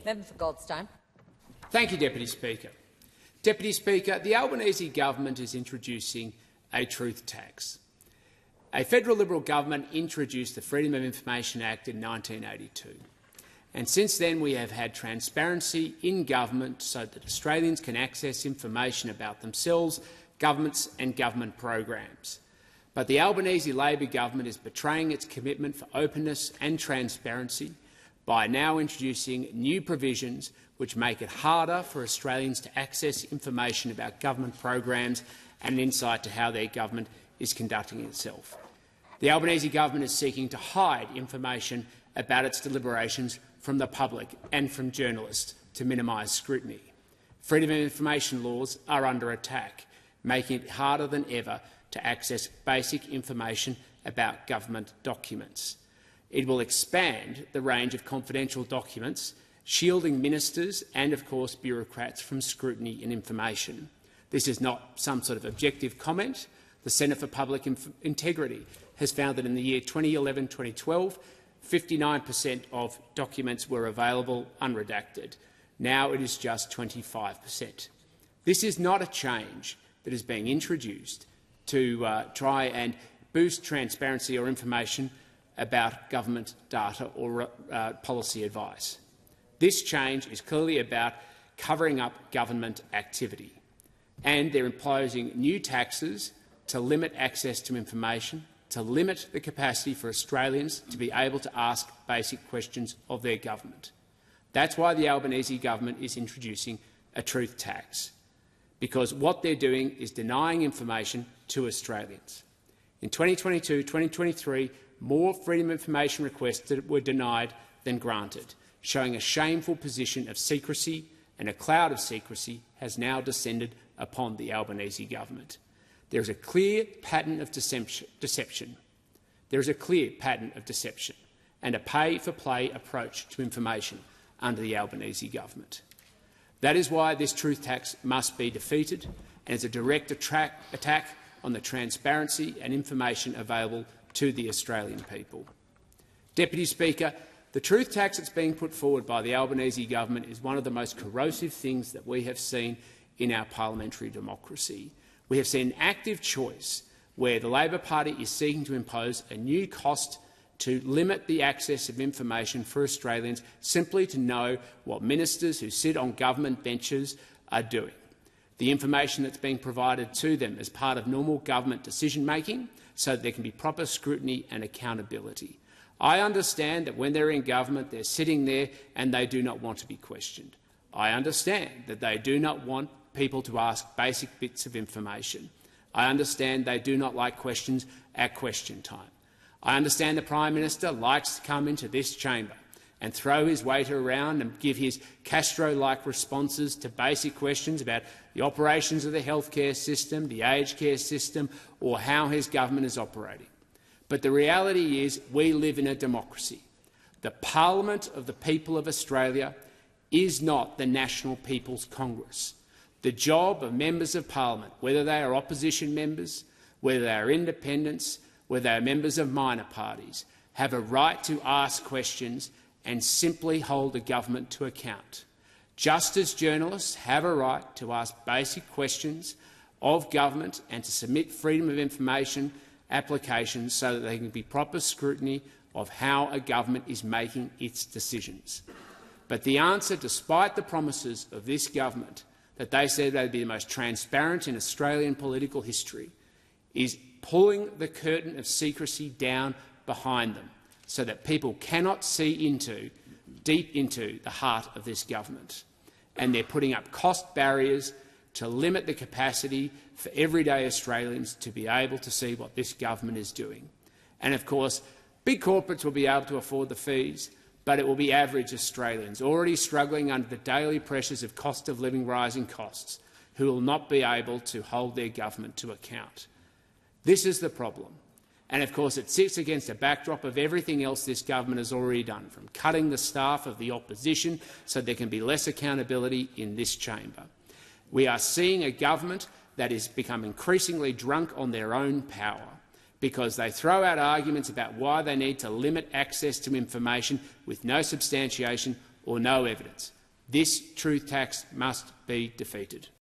Member for Goldstein. Thank you, Deputy Speaker. Deputy Speaker, the Albanese government is introducing a truth tax. A federal Liberal government introduced the Freedom of Information Act in 1982. And since then we have had transparency in government so that Australians can access information about themselves, governments and government programs. But the Albanese Labor government is betraying its commitment for openness and transparency by now introducing new provisions which make it harder for Australians to access information about government programs and an insight to how their government is conducting itself. The Albanese government is seeking to hide information about its deliberations from the public and from journalists to minimise scrutiny. Freedom of information laws are under attack, making it harder than ever to access basic information about government documents. It will expand the range of confidential documents, shielding ministers and, of course, bureaucrats from scrutiny and information. This is not some sort of objective comment. The Centre for Public Integrity has found that in the year 2011-2012, 59% of documents were available unredacted. Now it is just 25%. This is not a change that is being introduced to try and boost transparency or information about government data or policy advice. This change is clearly about covering up government activity, and they're imposing new taxes to limit access to information, to limit the capacity for Australians to be able to ask basic questions of their government. That's why the Albanese government is introducing a truth tax, because what they're doing is denying information to Australians. In 2022-2023, more freedom of information requests were denied than granted, showing a shameful position of secrecy, and a cloud of secrecy has now descended upon the Albanese government. There is a clear pattern of deception. There is a clear pattern of deception and a pay-for-play approach to information under the Albanese government. That is why this truth tax must be defeated, and is a direct attack on the transparency and information available to the Australian people. Deputy Speaker, the truth tax that's being put forward by the Albanese government is one of the most corrosive things that we have seen in our parliamentary democracy. We have seen an active choice where the Labor Party is seeking to impose a new cost to limit the access of information for Australians simply to know what ministers who sit on government benches are doing. The information that's being provided to them as part of normal government decision-making so that there can be proper scrutiny and accountability. I understand that when they're in government, they're sitting there and they do not want to be questioned. I understand that they do not want people to ask basic bits of information. I understand they do not like questions at question time. I understand the Prime Minister likes to come into this chamber and throw his weight around and give his Castro-like responses to basic questions about the operations of the healthcare system, the aged care system, or how his government is operating. But the reality is we live in a democracy. The Parliament of the people of Australia is not the National People's Congress. The job of members of parliament, whether they are opposition members, whether they are independents, whether they are members of minor parties, have a right to ask questions and simply hold the government to account. Just as journalists have a right to ask basic questions of government and to submit freedom of information applications so that there can be proper scrutiny of how a government is making its decisions. But the answer, despite the promises of this government that they said they would be the most transparent in Australian political history, is pulling the curtain of secrecy down behind them so that people cannot see deep into the heart of this government. And they're putting up cost barriers to limit the capacity for everyday Australians to be able to see what this government is doing. And of course, big corporates will be able to afford the fees, but it will be average Australians, already struggling under the daily pressures of cost of living rising costs, who will not be able to hold their government to account. This is the problem. And of course it sits against a backdrop of everything else this government has already done, from cutting the staff of the opposition so there can be less accountability in this chamber. We are seeing a government that has become increasingly drunk on their own power, because they throw out arguments about why they need to limit access to information with no substantiation or no evidence. This truth tax must be defeated.